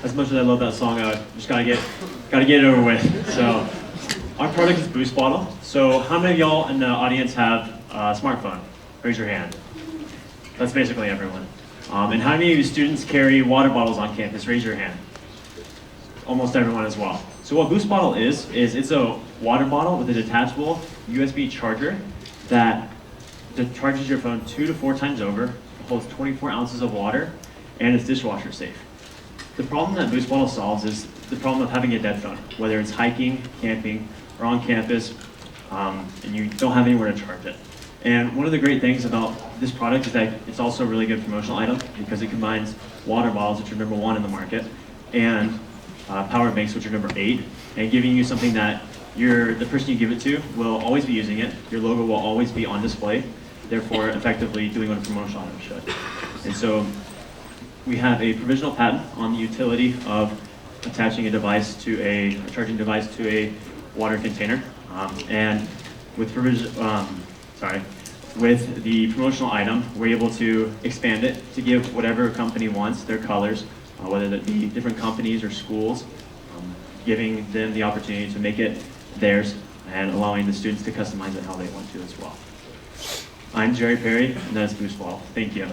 as much as I love that song, I just gotta get it over with. So our product is Boost Bottle. So how many of y'all in the audience have a smartphone? Raise your hand. That's basically everyone. And how many of you students carry water bottles on campus? Raise your hand. Almost everyone as well. So what Boost Bottle is it's a water bottle with a detachable USB charger that charges your phone 2 to 4 times over, holds 24 ounces of water, and it's dishwasher safe. The problem that Boost Bottle solves is the problem of having a dead phone, whether it's hiking, camping, or on campus, and you don't have anywhere to charge it. And one of the great things about this product is that it's also a really good promotional item because it combines water bottles, which are #1 in the market, and power banks, which are #8, and giving you something that the person you give it to will always be using it. Your logo will always be on display, therefore effectively doing what a promotional item should. And so we have a provisional patent on the utility of attaching a charging device to a water container, and with with the promotional item, we're able to expand it to give whatever company wants their colors, whether that be different companies or schools, giving them the opportunity to make it theirs and allowing the students to customize it how they want to as well. I'm Jerry Perry, and that's Boost Bottle. Thank you.